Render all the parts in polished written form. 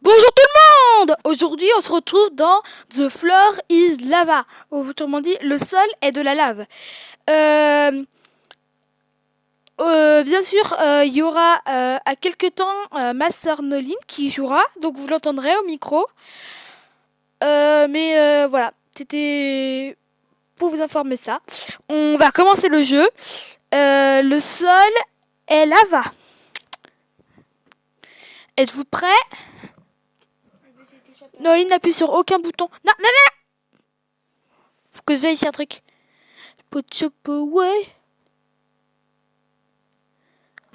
Bonjour tout le monde! Aujourd'hui, on se retrouve dans The Floor is Lava. Autrement dit, le sol est de la lave. Bien sûr, il y aura à quelques temps ma sœur Noline qui jouera, donc vous l'entendrez au micro. Mais voilà, c'était pour vous informer ça. On va commencer le jeu. Le sol est lava. Êtes-vous prêts? Noline n'appuie sur aucun bouton. Non, non, non! Faut que je vérifie un truc. Put your away.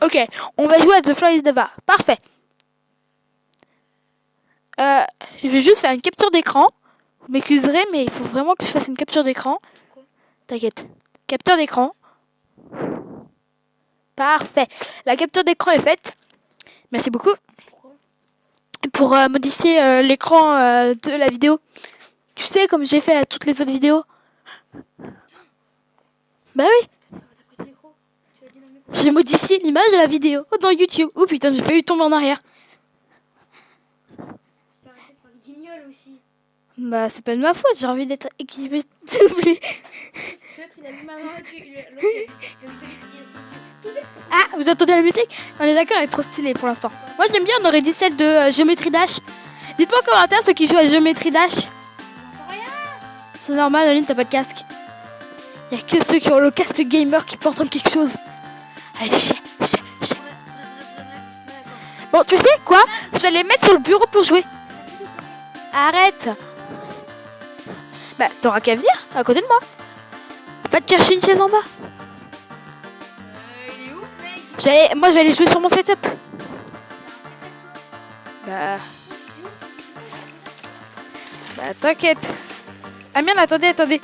Ok, on va jouer à The Floor is Lava. Parfait. Je vais juste faire une capture d'écran. Vous m'excuserez, mais il faut vraiment que je fasse une capture d'écran. T'inquiète. Capture d'écran. Parfait. La capture d'écran est faite. Merci beaucoup. Pour modifier l'écran de la vidéo. Tu sais, comme j'ai fait à toutes les autres vidéos. Bah oui. J'ai modifié l'image de la vidéo dans YouTube. Oh putain, j'ai failli tomber en arrière. Aussi. Bah, c'est pas de ma faute, j'ai envie d'être équilibré, s'il vous plaît. Peut-être il a mis ma main et puis Ah, vous entendez la musique? On est d'accord, elle est trop stylée pour l'instant. Moi, j'aime bien, on aurait dit celle de Géométrie Dash. Dites-moi en commentaire ceux qui jouent à Géométrie Dash. C'est normal, Noline, t'as pas de casque. Il y a que ceux qui ont le casque gamer qui peuvent entendre quelque chose. Allez, chien. Bon, tu sais quoi? Je vais les mettre sur le bureau pour jouer. Arrête. Bah, t'auras qu'à venir à côté de moi. Va te chercher une chaise en bas. il est ouf, mec. Moi, je vais aller jouer sur mon setup. Bah, t'inquiète. Ah merde, attendez.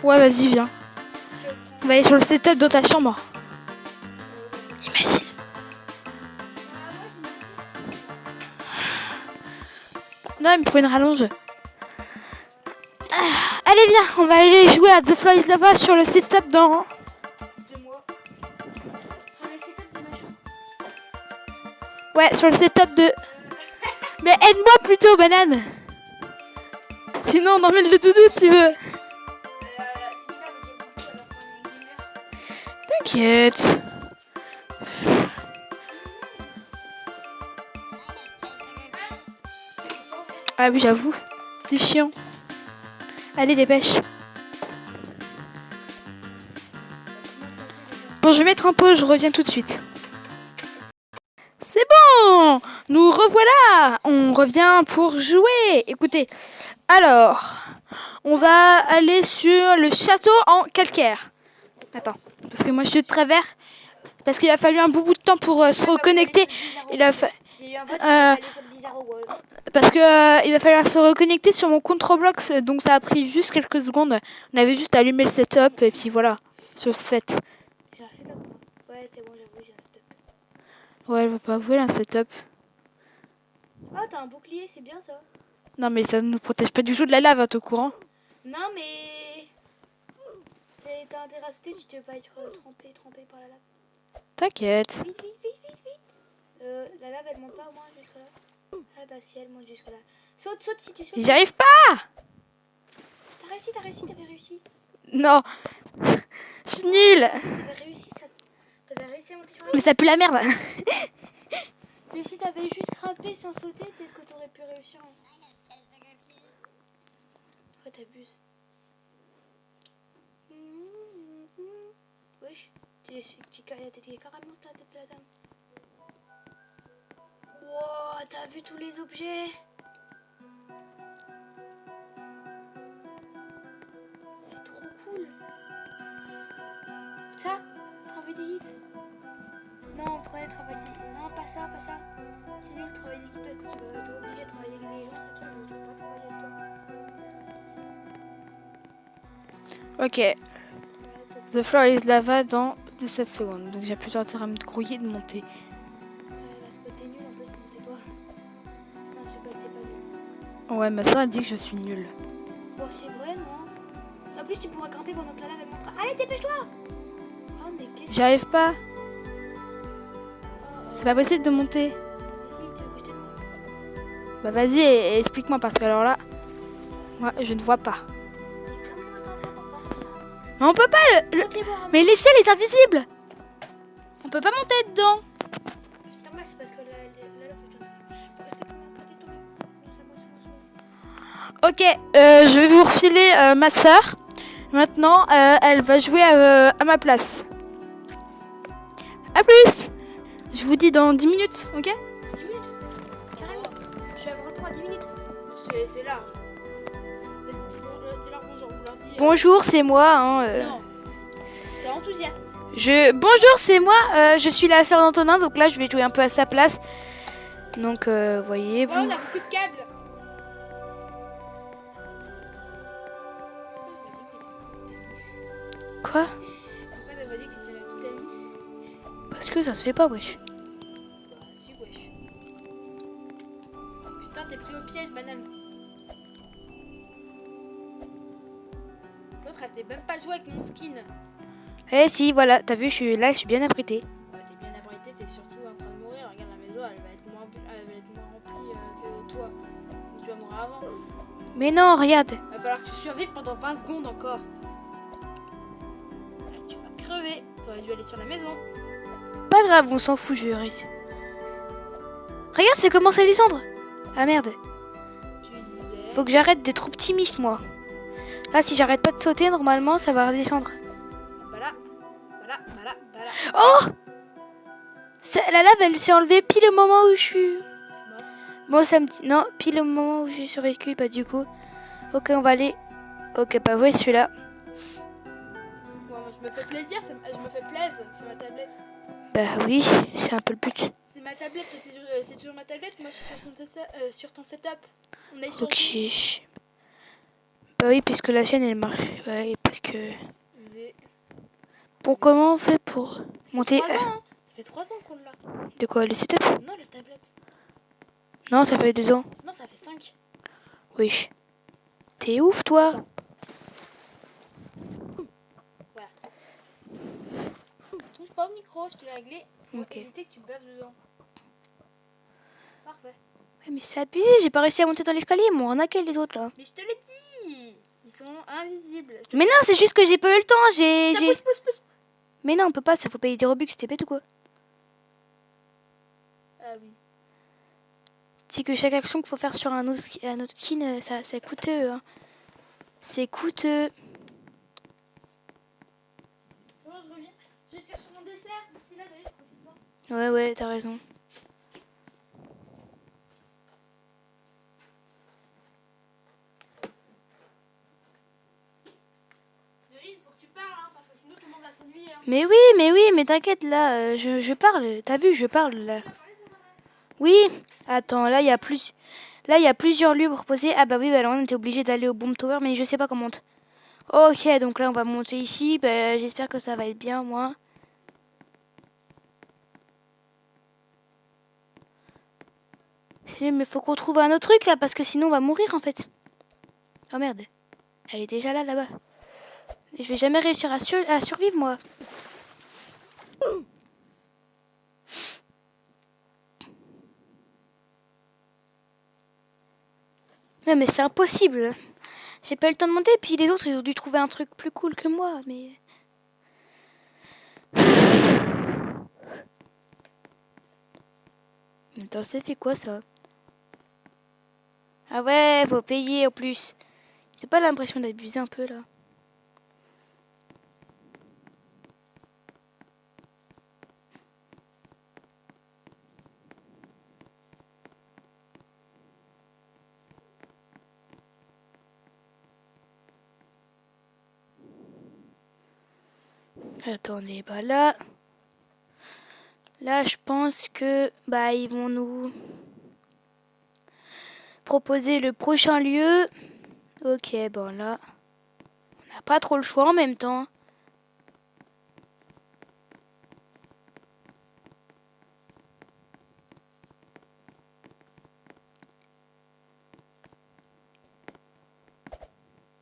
Ouais, vas-y, viens. On va aller sur le setup dans ta chambre. Imagine. Non, il me faut une rallonge. Allez, viens, on va aller jouer à The Floor is Lava sur le setup dans... Ouais, sur le setup de... Mais aide-moi plutôt, banane. Sinon, on emmène le doudou si tu veux. T'inquiète. Ah oui, j'avoue. C'est chiant. Allez, dépêche. Bon, je vais mettre en pause, je reviens tout de suite. C'est bon! Nous revoilà! On revient pour jouer. Écoutez, alors, on va aller sur le château en calcaire. Attends, parce que moi je suis de travers. Parce qu'il a fallu un bout de temps pour se reconnecter. Parce que il va falloir se reconnecter sur mon compte Roblox, donc ça a pris juste quelques secondes. On avait juste allumé le setup et puis voilà, chose faite. J'ai un setup. Ouais, c'est bon, j'avoue, j'ai un setup. Ouais, elle va pas avouer un setup. Ah, t'as un bouclier, c'est bien ça. Non mais ça ne nous protège pas du tout de la lave, hein, t'es au courant? Non, mais t'as intérêt à sauter si tu veux pas être trempé par la lave. T'inquiète. Vite. La lave, elle monte pas au moins jusque là. Ah bah si, elle monte jusque là. Saute si tu sautes. J'y arrive pas! T'avais réussi. Non. Je suis nulle. T'avais réussi à monter sur la Mais lave. ça pue la merde. Mais si t'avais juste grimpé sans sauter, peut-être que t'aurais pu réussir. Ouais, t'abuses. Wesh, t'es carrément ta tête de la dame. Wow, t'as vu tous les objets? C'est trop cool. Ça, travail d'équipe. Non, vrai, travail d'équipe. Non, pas ça. C'est nul le travail d'équipe parce que tu vas être obligé de travailler avec des gens. Ça, tu ne dois pas travailler avec toi. Ok. The Floor is Lava dans 17 secondes. Donc j'ai plutôt intérêt à me grouiller de monter. Parce que t'es nul en plus, tais-toi. Non, c'est pas que t'es pas nul. Ouais, ma soeur elle dit que je suis nulle. Bon, c'est vrai, non? En plus, tu pourras grimper pendant que la lave elle montera. Allez, dépêche-toi! Oh, mais J'arrive pas. C'est pas possible de monter. Mais si, tu veux que je t'aide? Bah vas-y, explique-moi parce que alors là, moi je ne vois pas. Mais comment on va faire? Mais on peut pas Montez voir. Mais l'échelle est invisible. On peut pas monter dedans. C'est normal, c'est parce que là, faut que tu... Est-ce que tu peux monter ton... C'est bon. Ok, je vais vous refiler ma sœur. Maintenant, elle va jouer à ma place. A plus. Je vous dis dans 10 minutes, ok? 10 minutes. Carrément. Je vais avoir le droit à 10 minutes. C'est large. Vas-y, dis-leur bonjour. On leur dit. Bonjour, c'est moi. Hein, Non. T'es enthousiaste. Bonjour, c'est moi. Je suis la sœur d'Antonin, donc là, je vais jouer un peu à sa place. Donc, voyez-vous. Ouais, on a beaucoup de câbles. Quoi? Pourquoi t'as pas dit que t'étais ma petite amie? Parce que ça se fait pas, wesh. Bah, si, wesh. Putain, t'es pris au piège, banane. L'autre, elle sait même pas jouer avec mon skin. Eh si, voilà, t'as vu, je suis bien abritée. Ouais, t'es bien abrité, t'es surtout en train de mourir. Regarde la maison, elle va être moins remplie que toi. Donc tu vas mourir avant. Mais non, regarde. Va falloir que tu survives pendant 20 secondes encore. Là, tu vas crever. T'aurais dû aller sur la maison. Pas grave, on s'en fout, je vais réussir. Regarde, ça commence à descendre. Ah merde. Tu disais. Faut que j'arrête d'être optimiste, moi. Là, si j'arrête pas de sauter, normalement, ça va redescendre. Voilà. Voilà, voilà, voilà. Oh! La lave, elle s'est enlevée pile au moment où je suis... Bon, ça me dit... Non, pile au moment où j'ai survécu, bah du coup... Ok, on va aller... Ok, bah ouais, celui-là. Moi, je me fais plaisir, je me fais plaisir, c'est ma tablette. Bah oui, c'est un peu le but. C'est ma tablette, toi, c'est toujours ma tablette, moi je suis sur ton setup. On a échangé. Ok. Bah oui, puisque la sienne, elle marche. Ouais, parce que... Bon, comment on fait pour monter... 3 ans, hein. Ça fait 3 ans qu'on l'a. De quoi, le setup? Non, la tablette. Non, ça fait 2 ans. Non, ça fait 5. Oui. T'es ouf, toi. Voilà. Touche pas au micro, je te l'ai réglé. Pour Ok. éviter que tu baves dedans. Parfait. Ouais, mais c'est abusé, j'ai pas réussi à monter dans l'escalier, moi. On a quel les autres, là? Mais je te l'ai dit. Ils sont invisibles. Mais non, c'est juste que j'ai pas eu le temps, j'ai... Pousse. Mais non, on peut pas, ça faut payer des Robux, c'était bête ou quoi? Ah oui. C'est que chaque action qu'il faut faire sur un autre skin, c'est coûteux. Hein. C'est coûteux. Bon, je reviens. Je vais chercher mon dessert. D'ici là, d'ailleurs, profite-en. Ouais, t'as raison. Yoline, faut que tu parles, hein, parce que sinon tout le monde va s'ennuyer. Hein. Mais t'inquiète, là, je parle. T'as vu, je parle, là. Oui. Attends, là, il y a plus... Là, il y a plusieurs lieux proposés. Ah bah oui, bah, alors, on était obligé d'aller au Bomb Tower, mais je sais pas comment on monte. Ok, donc là, on va monter ici. Bah, j'espère que ça va être bien, moi. Mais faut qu'on trouve un autre truc, là, parce que sinon, on va mourir, en fait. Oh, merde. Elle est déjà là, là-bas. Je vais jamais réussir à survivre, moi. Ouais, mais c'est impossible. J'ai pas eu le temps de monter, puis les autres, ils ont dû trouver un truc plus cool que moi, mais... Attends, ça fait quoi, ça? Ah ouais, faut payer, en plus. J'ai pas l'impression d'abuser un peu, là. Attendez, bah là... Là, je pense que... Bah, ils vont nous... proposer le prochain lieu. Ok, bon, là... On n'a pas trop le choix en même temps.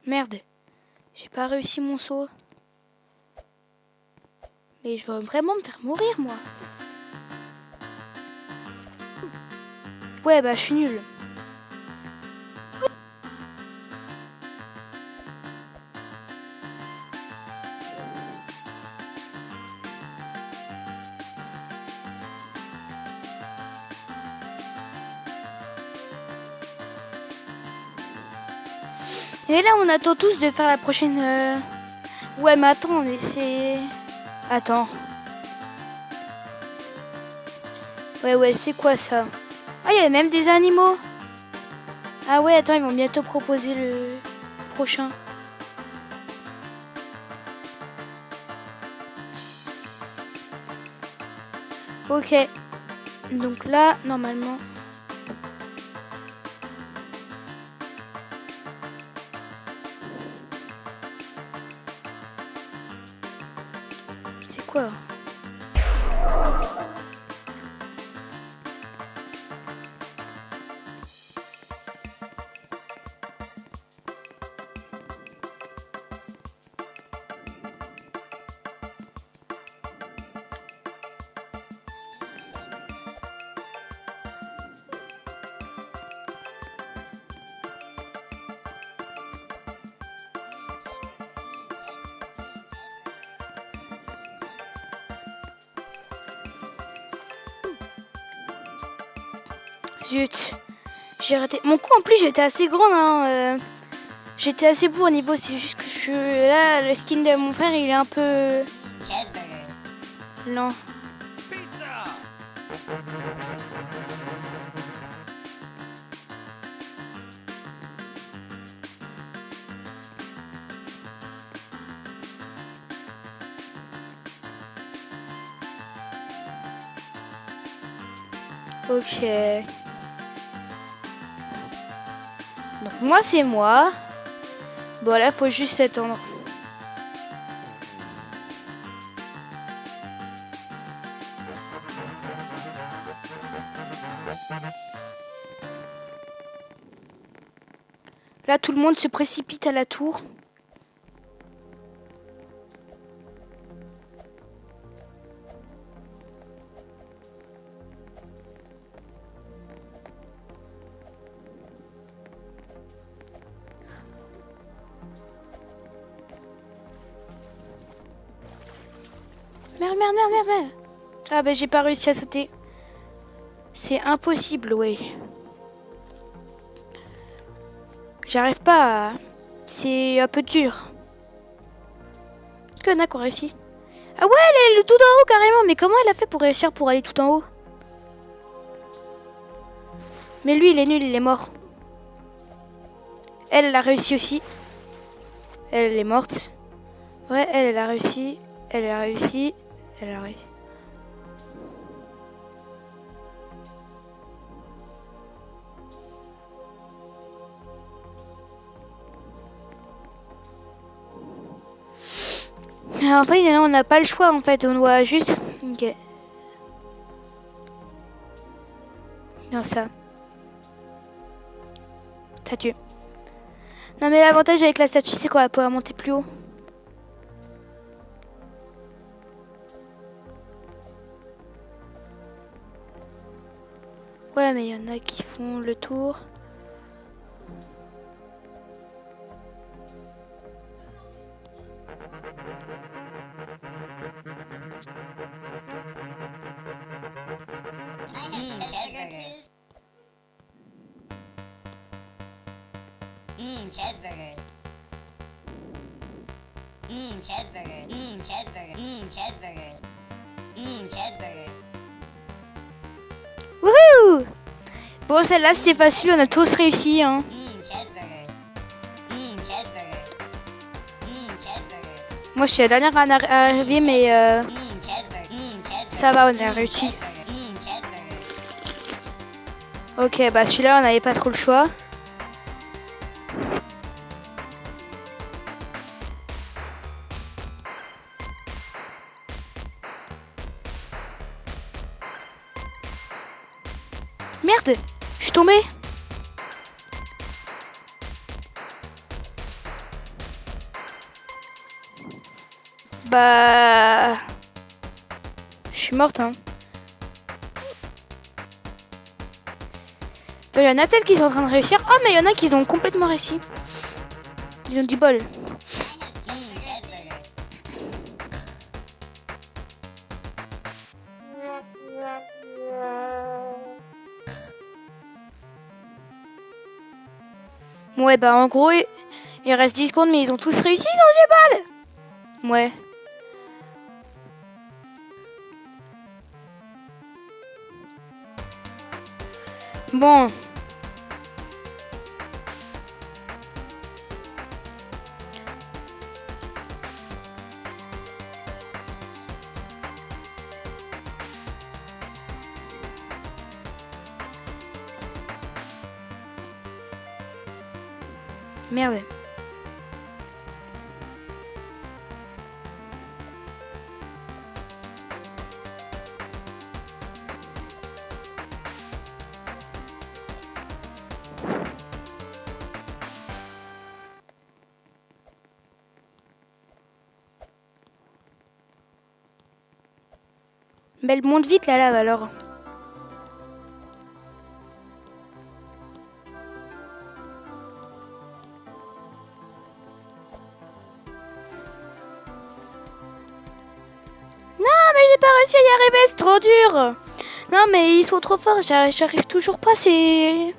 Merde. J'ai pas réussi mon saut. Mais je vais vraiment me faire mourir, moi. Ouais, bah, je suis nulle. Et là, on attend tous de faire la prochaine... Ouais, mais attends, c'est... Attends. Ouais, c'est quoi ça? Ah, il y a même des animaux. Ah ouais, attends, ils vont bientôt proposer le prochain. Ok. Donc là, normalement... C'est quoi? Zut, j'ai raté. Mon coup en plus j'étais assez grande, hein. J'étais assez beau au niveau, c'est juste que je suis là, le skin de mon frère il est un peu lent. Ok. Donc moi c'est moi. Bon là faut juste attendre. Là tout le monde se précipite à la tour. Merde. Ah bah j'ai pas réussi à sauter. C'est impossible, ouais. J'arrive pas à... C'est un peu dur. Est-ce qu'il y en a qui ont réussi? Ah ouais, elle est le tout en haut carrément. Mais comment elle a fait pour réussir pour aller tout en haut? Mais lui, il est nul, il est mort. Elle a réussi aussi. Elle est morte. Ouais, elle a réussi. Elle a réussi. Elle a réussi. En fait, on n'a pas le choix en fait. On doit juste... Ok. Non, ça. Statue. Non mais l'avantage avec la statue, c'est qu'on va pouvoir monter plus haut. Ouais, mais il y en a qui font le tour. Cheeseburger. Cheeseburger. Cheeseburger. Cheeseburger. Cheeseburger. Wouhou! Bon, celle-là, c'était facile, on a tous réussi, hein. Cheeseburger. Cheeseburger. Cheeseburger. Moi, je suis la dernière à arriver, mais Cheeseburger. ça va, on a réussi. Ok, bah celui-là, on n'avait pas trop le choix. Merde, je suis tombée. Bah... suis morte, hein. Il y en a peut-être qui sont en train de réussir. Oh, mais il y en a qui ont complètement réussi. Ils ont du bol. Cheeseburger. Ouais, bah en gros, il reste 10 secondes, mais ils ont tous réussi, ils ont du bol. Ouais. Bon. Merde. Mais elle monte vite la lave alors. J'ai pas réussi à y arriver, c'est trop dur. Non mais ils sont trop forts, j'arrive toujours pas, c'est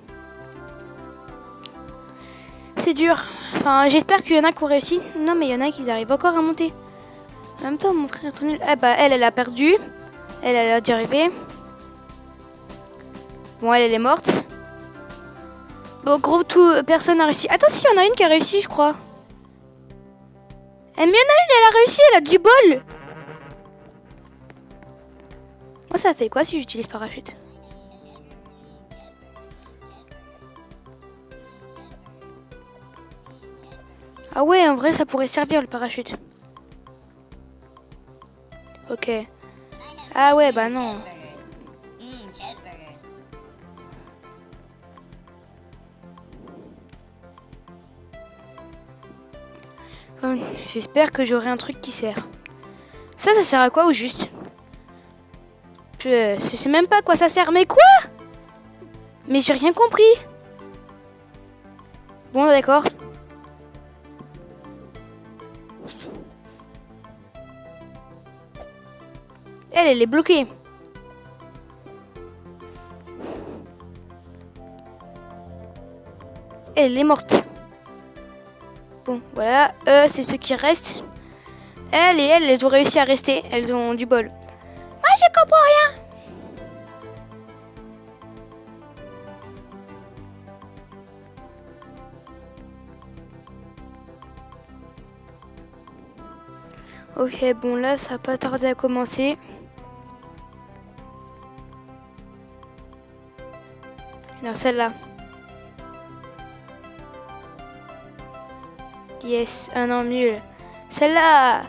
dur. Enfin j'espère qu'il y en a qui ont réussi. Non mais il y en a qui arrivent encore à monter. En même temps mon frère est trop nul. Ah bah elle a perdu. Elle a dû arriver. Bon elle est morte. Bon gros personne n'a réussi. Attends si il y en a une qui a réussi je crois. Mais il y en a une, elle a réussi, elle a du bol. Moi, ça fait quoi si j'utilise parachute? Ah ouais, en vrai, ça pourrait servir le parachute. Ok. Ah ouais, bah non. Cheeseburger. J'espère que j'aurai un truc qui sert. Ça sert à quoi au juste? Je sais même pas à quoi ça sert. Mais quoi? Mais j'ai rien compris. Bon, d'accord. Elle est bloquée. Elle est morte. Bon, voilà. C'est ceux qui restent. Elles ont réussi à rester. Elles ont du bol. Moi, je comprends rien. Ok, bon là, ça va pas tarder à commencer. Alors celle-là. Yes, un an nul. Celle-là.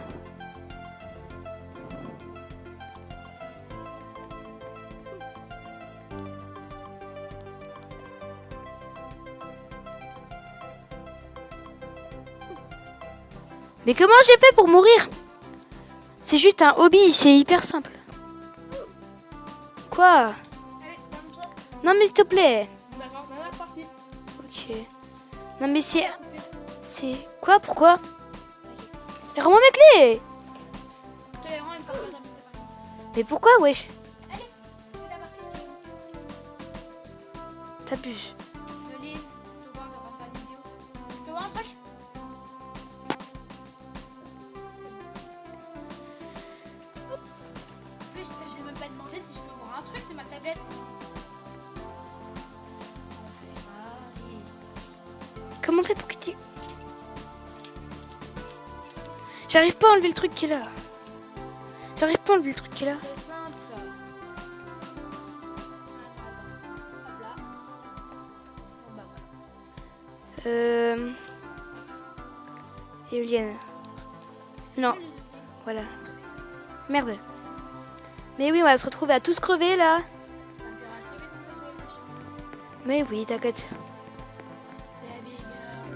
Mais comment j'ai fait pour mourir? C'est juste un hobby, c'est hyper simple. Quoi? Allez, ferme-toi. Non mais s'il te plaît. D'accord, maintenant c'est parti. Ok. Non mais c'est... Quoi? Pourquoi? Rends-moi mes clés. Allez, rends une fois que t'as mis ta partie. Mais pourquoi, wesh? Allez, fais ta partie. T'abuses. Jolie, je te vois, t'as pas de vidéo. Tu veux voir un truc? En plus, j'ai même pas demandé si je peux voir un truc, c'est ma tablette. Comment on fait pour quitter? J'arrive pas à enlever le truc qui est là. J'arrive pas à enlever le truc qui est là. C'est simple. Hop là. Bon, bah voilà. Éolienne. Non. Voilà. Merde. Mais oui, on va se retrouver à tous crever là. T'as intérêt à crever ton jeu, wesh. Mais oui, t'inquiète. Baby girl.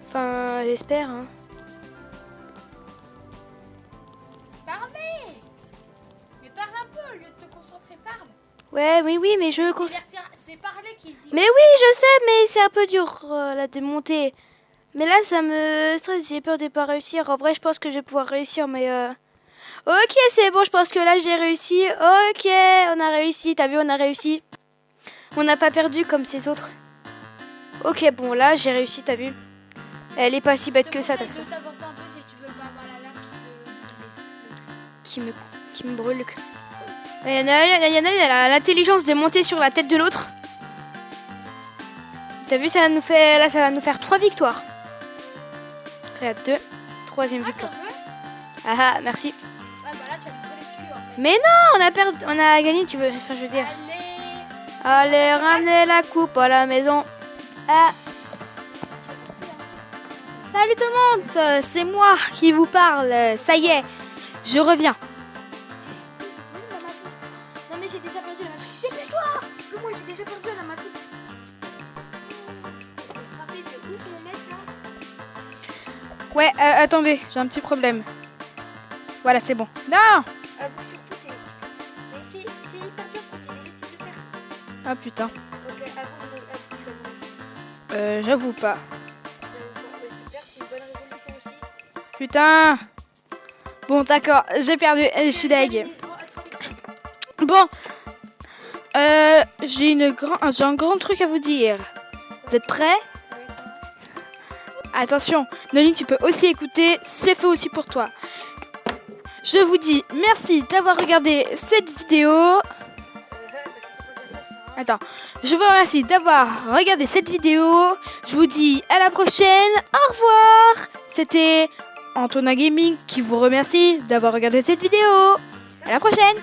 Enfin, j'espère, hein. Parle au lieu de te concentrer, parle. Ouais, oui, mais je... C'est parler qui dit. Mais oui, je sais, mais c'est un peu dur la démonter. Mais là, ça me stresse, j'ai peur de pas réussir. En vrai, je pense que je vais pouvoir réussir, mais... Ok, c'est bon, je pense que là, j'ai réussi. Ok, on a réussi, t'as vu, on a réussi. On n'a pas perdu comme ces autres. Ok, bon, là, j'ai réussi, t'as vu. Elle est pas si bête que ça, ta soeur. Je vais t'avancer un peu si tu veux pas avoir la lame Qui me brûle le cul. Il y en a, elle a l'intelligence de monter sur la tête de l'autre. T'as vu, ça va nous faire, là, ça va nous faire 3 victoires. Regarde, 2. 3e victoire. Ah ah, merci. Ouais, bah là, tu vas te brûler le cul, en fait. Mais non, on a gagné, tu veux. Enfin, je veux dire. Allez, ramenez la coupe à la maison. Ah. Salut tout le monde, c'est moi qui vous parle. Ça y est, je reviens. Non mais j'ai déjà perdu la matrice. C'est plus toi. Que moi j'ai déjà perdu la matrice. Frappé de ouf mon mec là. Ouais, attendez, j'ai un petit problème. Voilà, c'est bon. Non. Avoue surtout t'es. Mais c'est hyper dur pour qu'il ait essayé de faire. Ah putain. Ok, avoue, tu vas mourir. J'avoue pas. Super, c'est une bonne résolution aussi. Putain. Bon, d'accord, j'ai perdu. Je suis deg. Bon. J'ai un grand truc à vous dire. Vous êtes prêts? Attention, Nolin, tu peux aussi écouter. C'est fait aussi pour toi. Je vous dis merci d'avoir regardé cette vidéo. Attends, je vous remercie d'avoir regardé cette vidéo. Je vous dis à la prochaine. Au revoir. C'était Antonin Gaming qui vous remercie d'avoir regardé cette vidéo. À la prochaine.